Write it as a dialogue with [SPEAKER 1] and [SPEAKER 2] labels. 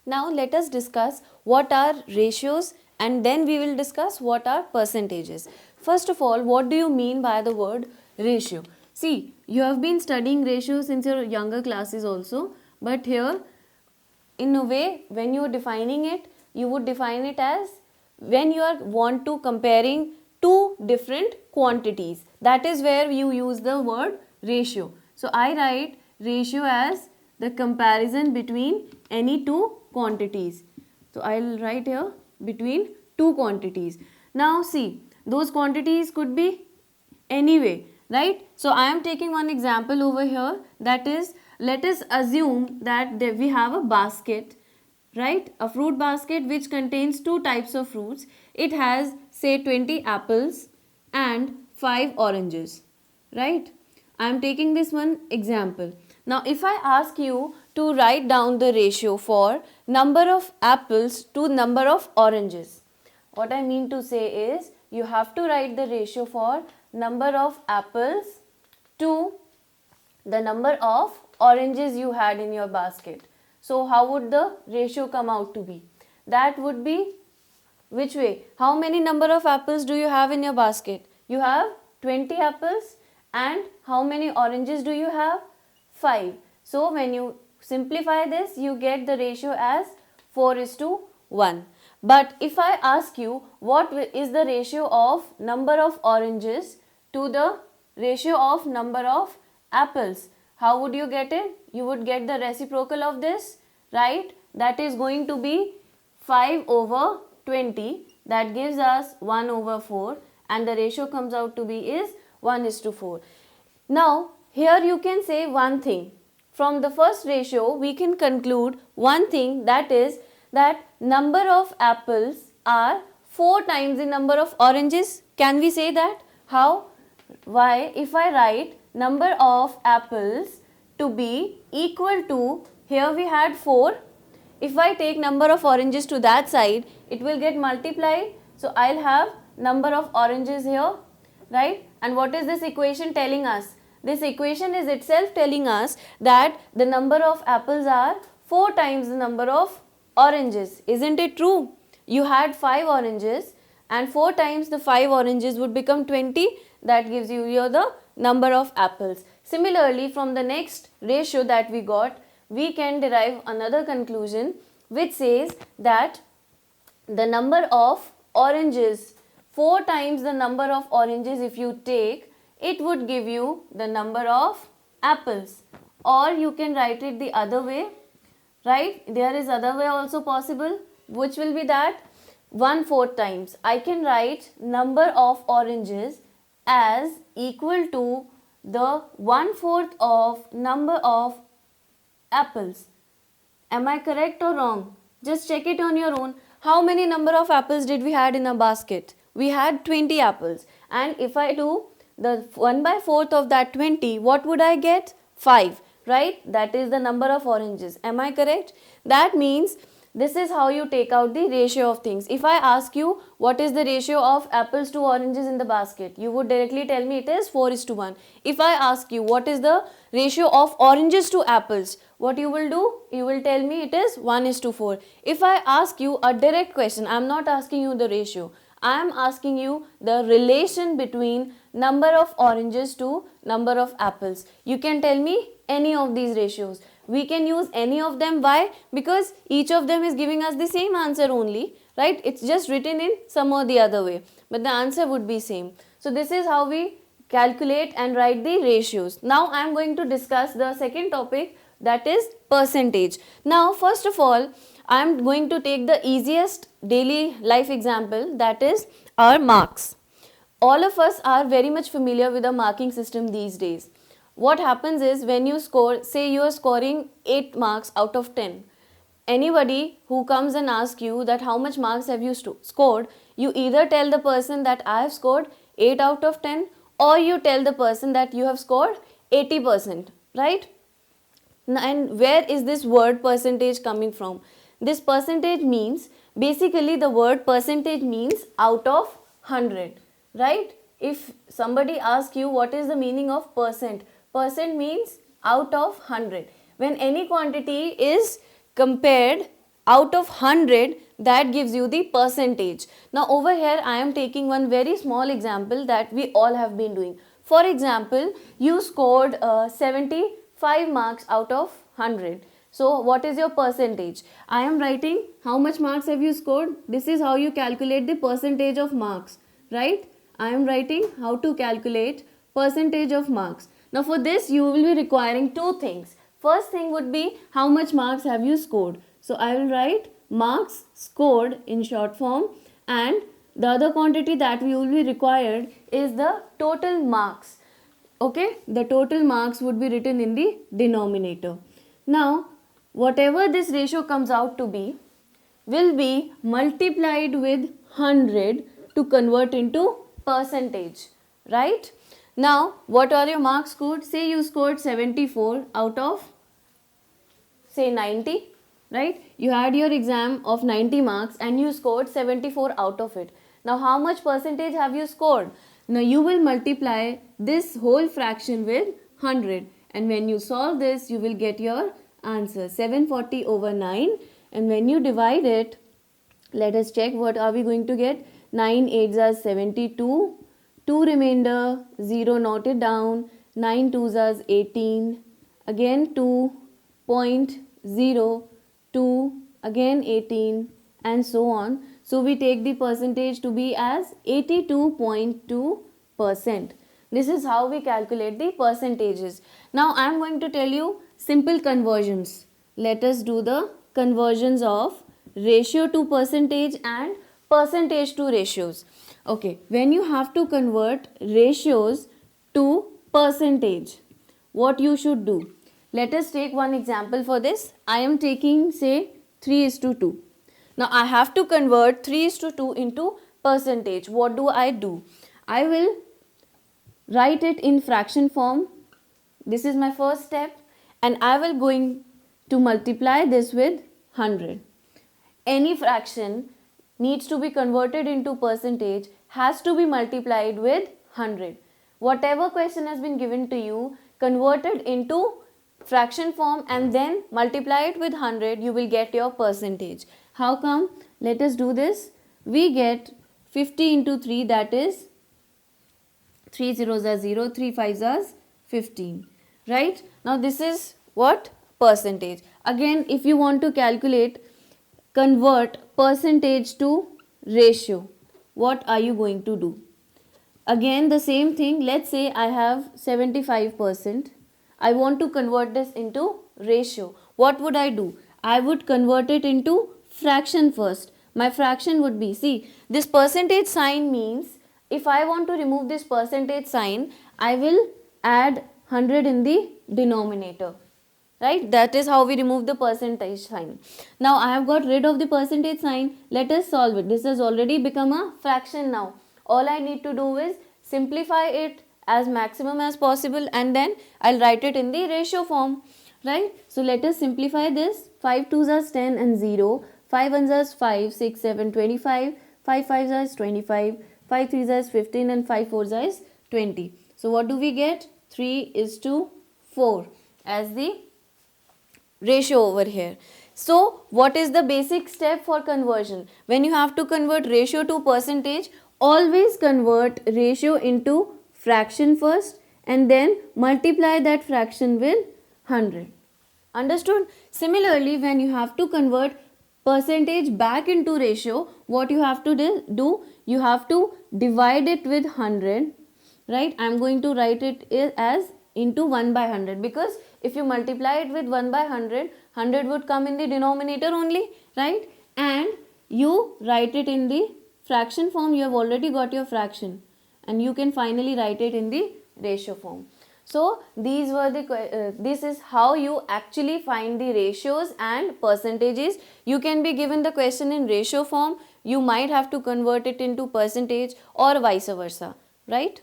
[SPEAKER 1] Now let us discuss what are ratios and then we will discuss what are percentages. First of all, what do you mean by the word ratio? See, you have been studying ratio since your younger classes also, but here in a way when you are defining it, you would define it as when you are want to comparing two different quantities. That is where you use the word ratio. So I write ratio as the comparison between any two quantities. So I'll write here between two quantities. Now see, those quantities could be anyway, right? So I am taking one example over here, that is, let us assume that we have a basket, right? A fruit basket which contains two types of fruits. It has say 20 apples and 5 oranges, right? I am taking this one example. Now if I ask you to write down the ratio for number of apples to number of oranges, what I mean to say is you have to write the ratio for number of apples to the number of oranges you had in your basket. So how would the ratio come out to be? That would be which way? How many number of apples do you have in your basket? You have 20 apples, and how many oranges do you have? 5. So when you simplify this, you get the ratio as 4:1. But if I ask you what is the ratio of number of oranges to the ratio of number of apples, how would you get it? You would get the reciprocal of this, right? That is going to be 5/20. That gives us 1/4, and the ratio comes out to be is 1:4. Now here you can say one thing. From the first ratio we can conclude one thing, that is that number of apples are 4 times the number of oranges. Can we say that? How? Why? If I write number of apples to be equal to, here we had 4. If I take number of oranges to that side, it will get multiplied. So I'll have number of oranges here, right? And what is this equation telling us? This equation is itself telling us that the number of apples are 4 times the number of oranges. Isn't it true? You had 5 oranges and 4 times the 5 oranges would become 20. That gives you here the number of apples. Similarly, from the next ratio that we got, we can derive another conclusion which says that the number of oranges, 4 times the number of oranges if you take, it would give you the number of apples. Or you can write it the other way, right? There is other way also possible, which will be that 1/4 times. I can write number of oranges as equal to the 1/4 of number of apples. Am I correct or wrong? Just check it on your own. How many number of apples did we had in a basket? We had 20 apples. And if I do the 1/4 of that 20, what would I get? 5, right? That is the number of oranges. Am I correct? That means this is how you take out the ratio of things. If I ask you what is the ratio of apples to oranges in the basket, you would directly tell me it is 4:1. If I ask you what is the ratio of oranges to apples, what you will do? You will tell me it is 1:4. If I ask you a direct question, I am not asking you the ratio. I am asking you the relation between number of oranges to number of apples. You can tell me any of these ratios. We can use any of them. Why? Because each of them is giving us the same answer only, right? It's just written in some or the other way, but the answer would be same. So this is how we calculate and write the ratios. Now I am going to discuss the second topic, that is percentage. Now first of all, I am going to take the easiest daily life example, that is our marks. All of us are very much familiar with the marking system these days. What happens is when you score, say you are scoring 8 marks out of 10. Anybody who comes and asks you that how much marks have you scored, you either tell the person that I have scored 8 out of 10, or you tell the person that you have scored 80%, right? And where is this word percentage coming from? This percentage means, basically the word percentage means out of 100, right? If somebody asks you what is the meaning of percent, percent means out of 100. When any quantity is compared out of 100, that gives you the percentage. Now over here I am taking one very small example that we all have been doing. For example, you scored 75 marks out of 100. So what is your percentage? I am writing how much marks have you scored. This is how you calculate the percentage of marks, right? I am writing how to calculate percentage of marks. Now for this you will be requiring two things. First thing would be how much marks have you scored. So I will write marks scored in short form, and the other quantity that we will be required is the total marks. Okay, the total marks would be written in the denominator. Now whatever this ratio comes out to be will be multiplied with 100 to convert into percentage, right? Now what are your marks scored? Say you scored 74 out of say 90, right? You had your exam of 90 marks and you scored 74 out of it. Now how much percentage have you scored? Now you will multiply this whole fraction with 100, and when you solve this you will get your answer 740 over 9, and when you divide it, let us check what are we going to get. 9 8s are 72, 2 remainder, 0 noted down, 9 2s are 18, again 2.02, again 18, and so on. So we take the percentage to be as 82.2%. This is how we calculate the percentages. Now I am going to tell you simple conversions. Let us do the conversions of ratio to percentage and percentage to ratios. Okay, when you have to convert ratios to percentage, what you should do? Let us take one example for this. I am taking say 3:2. Now I have to convert 3:2 into percentage. What do? I will write it in fraction form. This is my first step, and I will going to multiply this with 100. Any fraction needs to be converted into percentage has to be multiplied with 100. Whatever question has been given to you, convert it into fraction form and then multiply it with 100, you will get your percentage. How come? Let us do this. We get 50 into 3, that is 3 zeros are 0, 3 5s are 15, right? Now this is what? Percentage. Again, if you want to calculate, convert percentage to ratio, what are you going to do? Again the same thing. Let's say I have 75%. I want to convert this into ratio. What would I do? I would convert it into fraction first. My fraction would be, see, this percentage sign means if I want to remove this percentage sign, I will add 100 in the denominator, right? That is how we remove the percentage sign. Now I have got rid of the percentage sign. Let us solve it. This has already become a fraction now. All I need to do is simplify it as maximum as possible, and then I'll write it in the ratio form, right? So let us simplify this. 5 2s are 10 and 0, 5 1s are 5, 6 7 25, 5 5s are 25, 5 3s are 15, and 5 4s are 20. So what do we get? 3:4 as the ratio over here. So what is the basic step for conversion? When you have to convert ratio to percentage, always convert ratio into fraction first and then multiply that fraction with 100. Understood? Similarly, when you have to convert percentage back into ratio, what you have to do? You have to divide it with 100, right? I am going to write it as into 1 by 100, because if you multiply it with 1 by 100, 100 would come in the denominator only, right? And you write it in the fraction form. You have already got your fraction, and you can finally write it in the ratio form. So these were the this is how you actually find the ratios and percentages. You can be given the question in ratio form, you might have to convert it into percentage, or vice versa, right?